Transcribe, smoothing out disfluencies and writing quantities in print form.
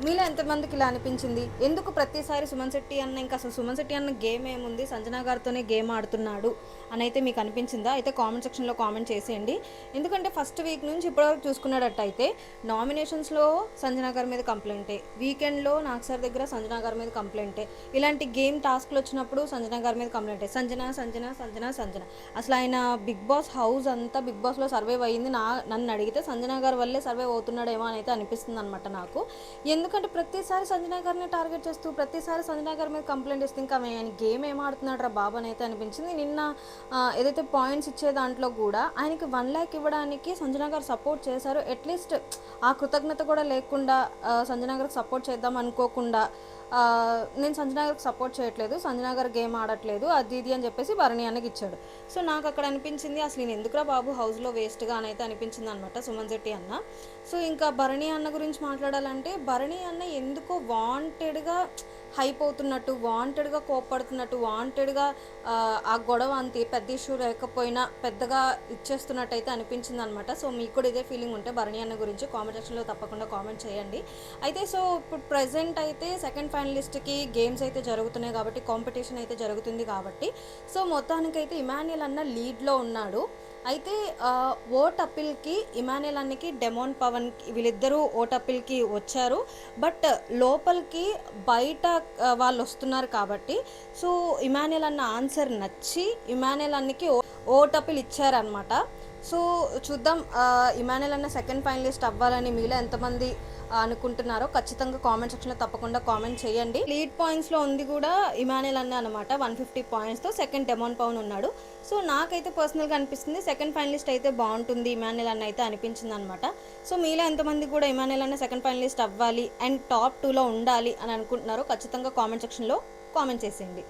మీలో ఎంతమందికి ఇలా అనిపించింది? ఎందుకు ప్రతిసారి సుమన్ శెట్టి అన్న ఇంకా అసలు సుమన్ శెట్టి అన్న గేమ్ ఏముంది? సంజన గారితోనే గేమ్ ఆడుతున్నాడు అనైతే మీకు అనిపించిందా? అయితే కామెంట్ సెక్షన్‌లో కామెంట్ చేసేయండి. ఎందుకంటే ఫస్ట్ వీక్ నుంచి ఇప్పటివరకు చూసుకున్నట్టయితే నామినేషన్స్‌లో సంజన గారి మీద కంప్లెయింటే, వీకెండ్‌లో నాగ్ సార్ దగ్గర సంజన గారి మీద కంప్లెయింటే, ఇలాంటి గేమ్ టాస్క్‌లు వచ్చినప్పుడు సంజన గారి మీద కంప్లెయింటే. సంజన, సంజన, సంజన, సంజన. అసలు ఆయన బిగ్ బాస్ హౌస్ అంతా బిగ్ బాస్‌లో సర్వైవ్ అయ్యింది నన్ను అడిగితే సంజన గారి వల్లే సర్వైవ్ అవుతున్నాడేమో అని అయితే అనిపిస్తుందనమాట నాకు. ఎందుకంటే ప్రతిసారి సంజన గారిని టార్గెట్ చేస్తూ ప్రతిసారి సంజన గారి మీద కంప్లైంట్ ఇస్తే ఇంకా ఆయన గేమ్ ఏం ఆడుతున్నాడు రా బాబు అని అయితే అనిపించింది. నిన్న ఏదైతే పాయింట్స్ ఇచ్చే దాంట్లో కూడా ఆయనకి 1,00,000 ఇవ్వడానికి సంజన గారు సపోర్ట్ చేశారు. అట్లీస్ట్ ఆ కృతజ్ఞత కూడా లేకుండా సంజన గారికి సపోర్ట్ చేద్దాం అనుకోకుండా నేను సంజన గారికి సపోర్ట్ చేయట్లేదు, సంజన గారు గేమ్ ఆడట్లేదు అది ఇది అని చెప్పేసి భరణి అన్నకి ఇచ్చాడు. సో నాకు అక్కడ అనిపించింది అసలు నేను ఎందుకురా బాబు హౌస్లో వేస్ట్గా అని అయితే అనిపించింది అనమాట సుమన్ శెట్టి అన్న. సో ఇంకా భరణి అన్న గురించి మాట్లాడాలంటే భరణి అన్న ఎందుకో వాంటెడ్గా హైప్ అవుతున్నట్టు, వాంటెడ్గా కోప్పడుతున్నట్టు, వాంటెడ్గా ఆ గొడవ అంతే పెద్ద ఇష్యూ లేకపోయినా పెద్దగా ఇచ్చేస్తున్నట్టు అయితే అనిపించింది అనమాట. సో మీకు కూడా ఇదే ఫీలింగ్ ఉంటే భరణి అన్న గురించి కామెంట్ సెక్షన్లో తప్పకుండా కామెంట్ చేయండి. అయితే సో ఇప్పుడు ప్రజెంట్ అయితే సెకండ్ ఫైనలిస్ట్కి గేమ్స్ అయితే జరుగుతున్నాయి కాబట్టి కాంపిటీషన్ అయితే జరుగుతుంది కాబట్టి సో మొత్తానికైతే ఇమాన్యుయల్ అన్న లీడ్లో ఉన్నాడు. అయితే ఓట్ అప్పీల్కి ఇమాన్యుయల్ అన్నకి డెమోన్ పవన్ వీళ్ళిద్దరూ ఓట్ అప్పీల్కి వచ్చారు. బట్ లోపలికి బయట వాళ్ళు వస్తున్నారు కాబట్టి సో ఇమాన్యుయల్ అన్న ఆన్సర్ నచ్చి ఇమాన్యుయల్ అన్నకి ఓట్ అప్పీల్ ఇచ్చారనమాట. సో చూద్దాం ఇమాన్యుయల్ అన్న సెకండ్ ఫైనలిస్ట్ అవ్వాలని మీలో ఎంతమంది అనుకుంటున్నారో ఖచ్చితంగా కామెంట్ సెక్షన్లో తప్పకుండా కామెంట్ చేయండి. లీడ్ పాయింట్స్లో ఉంది కూడా ఇమాన్యుయల్ అన్న అనమాట 150 పాయింట్స్తో. సెకండ్ డెమోన్ పవన్ ఉన్నాడు. సో నాకైతే పర్సనల్గా అనిపిస్తుంది సెకండ్ ఫైనలిస్ట్ అయితే బాగుంటుంది ఇమాన్యుయల్ అన్న అయితే అనిపించింది అనమాట. సో మీలో ఎంతమంది కూడా ఇమాన్యుయల్ అన్న సెకండ్ ఫైనలిస్ట్ అవ్వాలి అండ్ టాప్ 2లో ఉండాలి అని అనుకుంటున్నారో ఖచ్చితంగా కామెంట్ సెక్షన్లో కామెంట్ చేసేయండి.